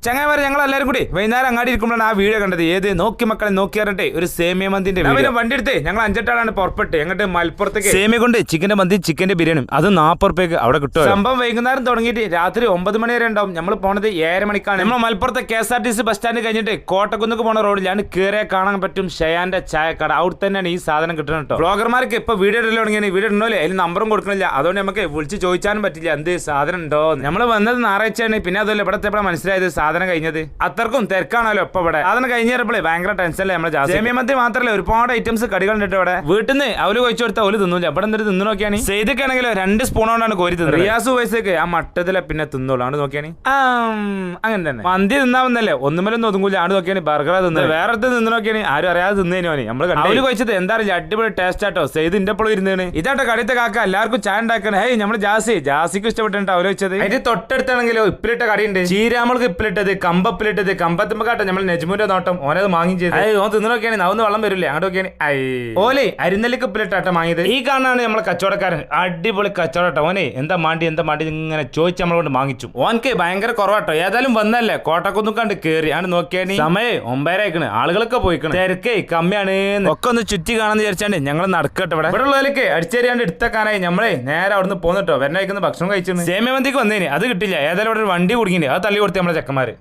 ചങ്ങായിമാരെ ഞങ്ങൾ എല്ലാവരും കൂടി വൈകുന്നേരം അങ്ങാടി ഇരിക്കുമ്പോഴാണ് ആ വീഡിയോ കണ്ടത്. ഏത് നോക്കി മക്കളെ നോക്കിയാറട്ടെ ഒരു സേമിയ മന്തിന്റെ വണ്ടി എടുത്ത് ഞങ്ങൾ 5-8 പുറപ്പെട്ട് എങ്ങോട്ട് മലപ്പുറത്തേക്ക് സേമിയ കൊണ്ട് ചിക്കന്റെ മന്തി ചിക്കന്റെ ബിരിയാണി അത് 40 രൂപയ്ക്ക് അവിടെ കിട്ടും. സംഭവം വൈകുന്നേരം തുടങ്ങിയിട്ട് രാത്രി 9 മണി വരെ ഉണ്ടാവും. നമ്മൾ പോണത് 7 മണിക്കാണ്. നമ്മൾ മലപ്പുറത്തെ KSRTC ബസ് സ്റ്റാൻഡ് കഴിഞ്ഞിട്ട് കോട്ടക്കുന്നുക്ക് പോണ റോഡിലാണ് കയറിയാൽ കാണാൻ പറ്റും ഷയാന്റെ ചായക്കട. അവിടെ തന്നെയാണ് ഈ സാധനം കിട്ടുന്നത് കേട്ടോ. ബ്ലോഗർമാർക്ക് ഇപ്പൊ വീഡിയോ ഇടൽ തുടങ്ങിയാണ്. വീഡിയോ ഇടണോല്ലേ അതിൽ നമ്പറും കൊടുക്കണില്ല. അതുകൊണ്ട് നമുക്ക് വിളിച്ച് ചോദിച്ചാനും പറ്റില്ല എന്ത് സാധനം ഉണ്ടോ. നമ്മൾ വന്നത് ഞായറാഴ്ചയാണ്. പിന്നെ അതുപോലെ ഇവിടെ എപ്പോഴാണ് മനസ്സിലായത് സാധനം കഴിഞ്ഞത്. അത്രക്കും തിരക്കാണല്ലോ ഇപ്പൊ ഇവിടെ. സാധനം കഴിഞ്ഞപ്പോഴേ ഭയങ്കര ടെൻഷനല്ലേ നമ്മളെ. സേമിയ മന്തി മാത്രമല്ല ഒരുപാട് ഐറ്റംസ് കടികളുണ്ട് ഇവിടെ. വീട്ടിൽ നിന്ന് അവര് കഴിച്ചു കൊടുത്താൽ അവര് തിന്നൂല. ഇവിടെ എന്തൊരു തിന്നു നോക്കിയാണ്. സെയ്തൊക്കെയാണെങ്കിലോ 2 സ്പൂൺ കൊണ്ടാണ് കോരി തിന്നത്. റിയാസ് വയസ്സൊക്കെ ആ മട്ടത്തിലെ പിന്നെ തിന്നോളൂ. ആണ് നോക്കിയാണ് അങ്ങനെ തന്നെ മന്തി തിന്നാവുന്നല്ലേ ഒന്നുമല്ലൊന്നും ഒതുങ്ങൂല. ആണ് നോക്കിയാണ് ബർഗർ തിന്നത്. വേറെ നിന്ന് നോക്കിയാണ് ആരും അറിയാതെ തിന്നേനു. നമ്മള് അവര് കഴിച്ചത് എന്താ അടിപൊളി ടേസ്റ്റ് ആട്ടോ. സെയ്ത് ഇന്റെ എപ്പോഴും ഇരുന്നേന്. ഇതാട്ടോ കടത്തെ കാക്ക എല്ലാവർക്കും ചായ ഉണ്ടാക്കണേ. ഹേയ് നമ്മള് ജാസിക്ക് ഇഷ്ടപ്പെട്ടിട്ട് അവര് വെച്ചത്. അതിന്റെ തൊട്ടടുത്താണെങ്കിലോ ഇപ്പിലിട്ട കടയുണ്ട്. ചീരാമൾക്ക് ഇപ്പിലിട്ടത് കമ്പപ്പിലിട്ടത് കമ്പത്തുമ്പോ കാട്ടോ നമ്മൾ നെജ്മുന്റെ നോട്ടം ഓനത് വാങ്ങി ചെയ്ത് ഓൻ തിന്നു നോക്കിയാണ് നവന്ന് വെള്ളം വരില്ലേ. അങ്ങോട്ട് നോക്കിയാണ് ഓലെ അരിനെല്ലിക്ക് ഇപ്പിലിട്ടാട്ടോ വാങ്ങിയത്. ഈ കാണാണ് നമ്മളെ കച്ചവടക്കാരൻ. അടിപൊളി കച്ചവടട്ടോ. ഓനെ എന്താ മാണ്ടി ഇങ്ങനെ ചോദിച്ച് നമ്മളോട് വാങ്ങിച്ചു. ഓനക്ക് ഭയങ്കര കുറവാട്ടോ. ഏതായാലും വന്നല്ലേ കോട്ടക്കൊന്നും കണ്ട് കേറി ആണ് നോക്കിയാണ്. സമയം 9:30 ആയിക്കണ്. ആളുകളൊക്കെ പോയിക്കണ്. തിരക്കേ കമ്മിയാണ്. ഒക്കെ ഒന്ന് ചുറ്റി കാണാന്ന് വിചാരിച്ചാണ്ട് ഞങ്ങൾ നടക്കട്ടെ. ഇവിടെ ഉള്ളവർക്ക് അടിച്ചേരിയാണ്ട് എടുത്തേക്കാനായി നമ്മളെ നേരെ അവിടുന്ന് പോന്നിട്ടോ. വരണ കഴിക്കുന്ന ഭക്ഷണം കഴിച്ചു. സേമിയ മന്തിക്ക് വന്നേന് അത് കിട്ടില്ല. ഏതായാലും ഇവിടെ ഒരു വണ്ടി കുടുങ്ങിണ്ട്. അത് തള്ളി കൊടുത്ത് നമ്മളെ ചെക്കന്മാര്.